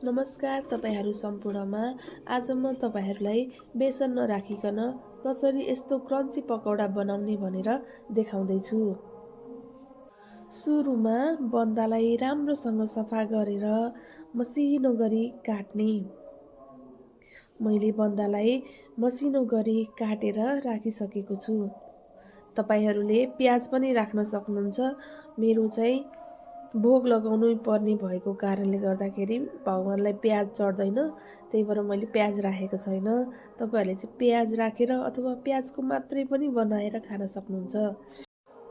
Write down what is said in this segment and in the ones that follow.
नमस्कार तपाईहरू सम्पूर्णमा। आज म तपाईहरूलाई बेसन नराखिकन कसरी यस्तो क्रन्ची पकौडा बनाउने भनेर देखाउँदैछु। सुरुमा बन्दालाई राम्रोसँग सफा गरेर मसिनो गरी काट्ने। मैले बन्दालाई मसिनो गरी काटेर राखिसकेको छु। तपाईहरूले प्याज पनि राख्न सक्नुहुन्छ। मेरो चाहिँ भोग लगाउनु पर्ने भएको कारणले गर्दाखेरि भगवानलाई प्याज चढ्दैन, त्यही भएर मैले प्याज राखेको छैन। तपाईहरूले चाहिँ प्याज राखेर अथवा प्याजको मात्रै पनि बनाएर खान सक्नुहुन्छ।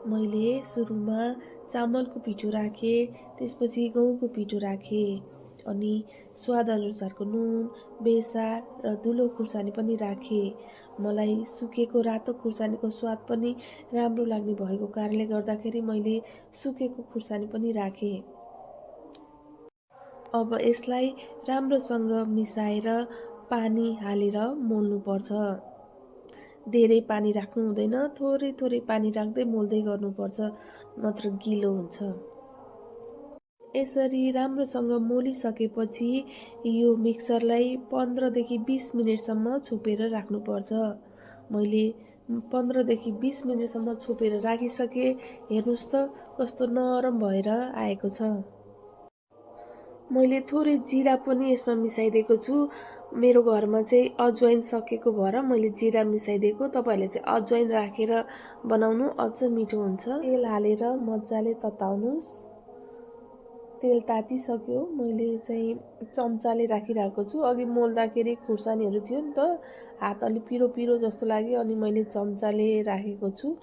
मैले सुरुमा चामलको पिठो राखेँ, त्यसपछि गहुँको पिठो राखेँ, अनि स्वाद अनुसारको नुन, बेसार र धुलो खुर्सानी पनि राखेँ। मलाई सुकेको रातो खुर्सानीको स्वाद पनि राम्रो लाग्ने भएको कारणले गर्दाखेरि मैले सुकेको खुर्सानी पनि राखेँ। अब यसलाई राम्रोसँग मिसाएर पानी हालेर मोल्नुपर्छ। धेरै पानी राख्नु हुँदैन, थोरै थोरै पानी राख्दै मोल्दै गर्नुपर्छ, नत्र गिलो हुन्छ। यसरी राम्रोसँग मोलिसकेपछि यो मिक्सरलाई 15 देखि 20 मिनेटसम्म छोपेर राख्नुपर्छ। मैले 15 देखि 20 मिनेटसम्म छोपेर राखिसकेँ। हेर्नुहोस् त कस्तो नरम भएर आएको छ। मैले थोरै जिरा पनि यसमा मिसाइदिएको छु। मेरो घरमा चाहिँ अजवाइन सकेको भएर मैले जिरा मिसाइदिएको। तपाईहरूले चाहिँ अजवाइन राखेर बनाउनु अझ मिठो हुन्छ। तेल हालेर मजाले तताउनुहोस्। तेल तातिसक्यो। मैले चाहिँ चम्चाले राखिरहेको छु। अघि मोल्दाखेरि खुर्सानीहरू थियो नि त, हात अलि पिरो पिरो जस्तो लाग्यो, अनि मैले चम्चाले राखेको छु।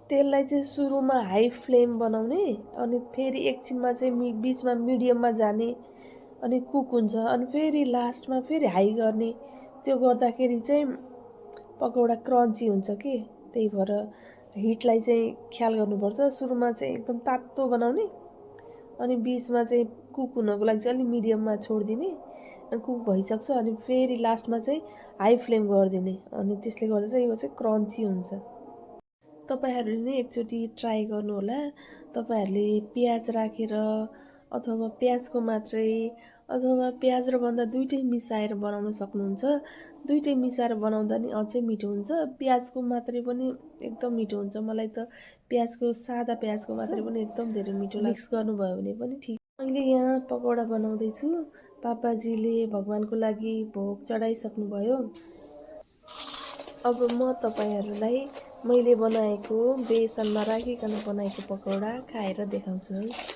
तेललाई चाहिँ सुरुमा हाई फ्लेम बनाउने, अनि फेरि एकछिनमा चाहिँ बिचमा मिडियममा जाने, अनि कुक हुन्छ, अनि फेरि लास्टमा फेरि हाई गर्ने। त्यो गर्दाखेरि चाहिँ पकौडा क्रन्ची हुन्छ कि, त्यही भएर हिटलाई चाहिँ ख्याल गर्नुपर्छ। सुरुमा चाहिँ एकदम तातो बनाउने, अनि बिचमा चाहिँ कुक हुनको लागि चाहिँ अलिक मिडियममा छोडिदिने, अनि कुक भइसक्छ, अनि फेरि लास्टमा चाहिँ हाई फ्लेम गरिदिने, अनि त्यसले गर्दा चाहिँ यो चाहिँ क्रन्ची हुन्छ। तपाईहरूले नै एकचोटि ट्राई गर्नुहोला। तपाईहरूले प्याज राखेर अथवा प्याजको मात्रै अथवा प्याज र बन्दा दुइटै मिसाएर बनाउन सक्नुहुन्छ। दुइटै मिसाएर बनाउँदा नि अझै मिठो हुन्छ। प्याजको मात्रै पनि एकदम मिठो हुन्छ। मलाई त प्याजको सादा प्याजको मात्रै पनि एकदम धेरै मिठो लाग्छ। मिक्स गर्नुभयो भने पनि ठिक। मैले यहाँ पकौडा बनाउँदैछु। पापाजीले भगवानको लागि भोग चढाइसक्नुभयो। अब म तपाईहरूलाई मैले बनाएको बेसनमा राखिकन बनाएको पकौडा खाएर देखाउँछु है।